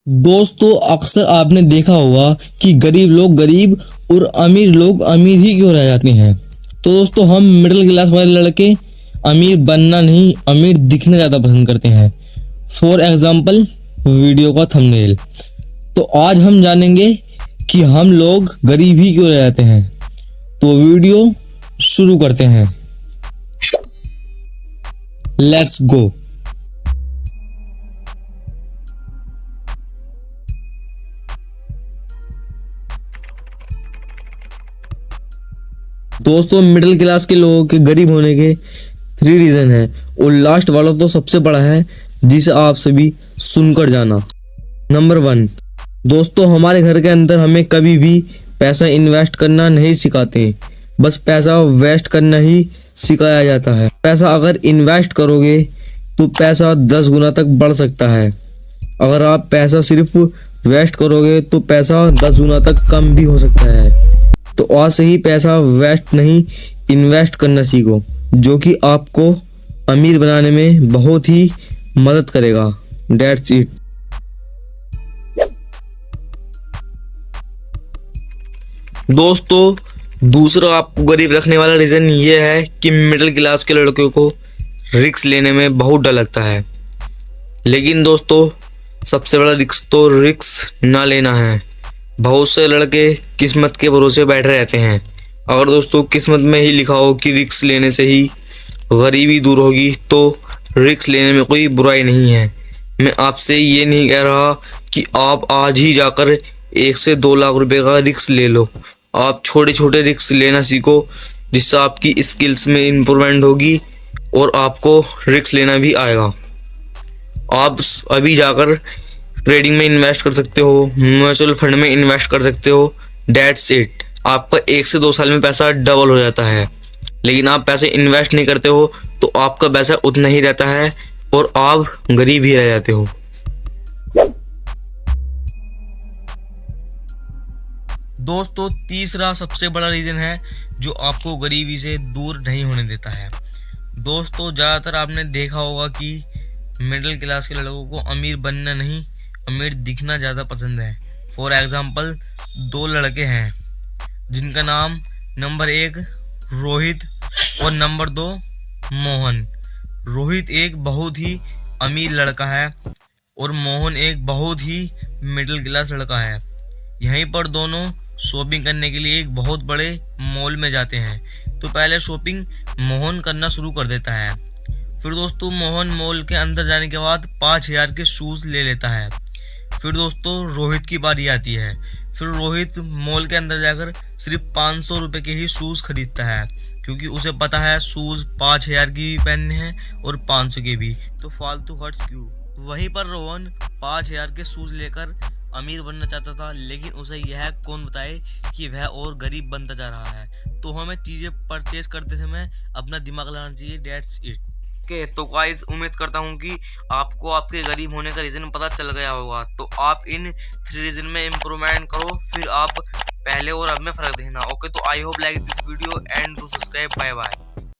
दोस्तों अक्सर आपने देखा होगा कि गरीब लोग गरीब और अमीर लोग अमीर ही क्यों रह जाते हैं। तो दोस्तों हम मिडिल क्लास वाले लड़के अमीर बनना नहीं अमीर दिखना ज़्यादा पसंद करते हैं। फॉर एग्जाम्पल वीडियो का थंबनेल। तो आज हम जानेंगे कि हम लोग गरीब ही क्यों रह जाते हैं। तो वीडियो शुरू करते हैं। Let's go. दोस्तों मिडिल क्लास के लोगों के गरीब होने के 3 रीजन है और लास्ट वाला तो सबसे बड़ा है जिसे आप सभी सुनकर जाना। नंबर 1, दोस्तों हमारे घर के अंदर हमें कभी भी पैसा इन्वेस्ट करना नहीं सिखाते, बस पैसा वेस्ट करना ही सिखाया जाता है। पैसा अगर इन्वेस्ट करोगे तो पैसा 10 गुना तक बढ़ सकता है। अगर आप पैसा सिर्फ वेस्ट करोगे तो पैसा 10 गुना तक कम भी हो सकता है। तो आज से ही पैसा वेस्ट नहीं इन्वेस्ट करना सीखो, जो कि आपको अमीर बनाने में बहुत ही मदद करेगा। That's it। दोस्तों दूसरा आपको गरीब रखने वाला रीज़न ये है कि मिडिल क्लास के लड़कों को रिस्क लेने में बहुत डर लगता है। लेकिन दोस्तों सबसे बड़ा रिस्क तो रिस्क ना लेना है। बहुत से लड़के किस्मत के भरोसे बैठे रहते हैं। अगर दोस्तों किस्मत में ही लिखा हो कि रिस्क लेने से ही गरीबी दूर होगी तो रिस्क लेने में कोई बुराई नहीं है। मैं आपसे ये नहीं कह रहा कि आप आज ही जाकर 1 से 2 लाख रुपए का रिस्क ले लो। आप छोटे छोटे रिस्क लेना सीखो, जिससे आपकी स्किल्स में इम्प्रूवमेंट होगी और आपको रिस्क लेना भी आएगा। आप अभी जाकर ट्रेडिंग में इन्वेस्ट कर सकते हो, म्यूचुअल फंड में इन्वेस्ट कर सकते हो। That's it. आपका 1 से 2 साल में पैसा डबल हो जाता है। लेकिन आप पैसे इन्वेस्ट नहीं करते हो तो आपका पैसा उतना ही रहता है और आप गरीब ही रह जाते हो। दोस्तों तीसरा सबसे बड़ा रीज़न है जो आपको गरीबी से दूर नहीं होने देता है। दोस्तों ज़्यादातर आपने देखा होगा कि मिडिल क्लास के लड़कों को अमीर बनना नहीं अमीर दिखना ज़्यादा पसंद है। फॉर एग्जाम्पल 2 लड़के हैं जिनका नाम नंबर 1 रोहित और नंबर 2 मोहन। रोहित एक बहुत ही अमीर लड़का है और मोहन एक बहुत ही मिडिल क्लास लड़का है। यहीं पर दोनों शॉपिंग करने के लिए एक बहुत बड़े मॉल में जाते हैं। तो पहले शॉपिंग मोहन करना शुरू कर देता है। फिर दोस्तों मोहन मॉल के अंदर जाने के बाद 5,000 के शूज़ ले लेता है। फिर दोस्तों रोहित की बारी आती है। फिर रोहित मॉल के अंदर जाकर सिर्फ 500 रुपये के ही शूज़ खरीदता है, क्योंकि उसे पता है शूज़ 5,000 की भी पहनने हैं और 500 के भी, तो फालतू खर्च क्यों। वहीं पर रोहन 5,000 के शूज़ लेकर अमीर बनना चाहता था, लेकिन उसे यह कौन बताए कि वह और गरीब बनता जा रहा है। तो हमें चीज़ें परचेज करते समय अपना दिमाग लगाना चाहिए। That's it. तो गाइस उम्मीद करता हूँ कि आपको आपके गरीब होने का रीज़न पता चल गया होगा। तो आप इन 3 रीज़न में इम्प्रूवमेंट करो, फिर आप पहले और अब में फ़र्क देखना। ओके, तो I hope like this video and to subscribe. Bye bye.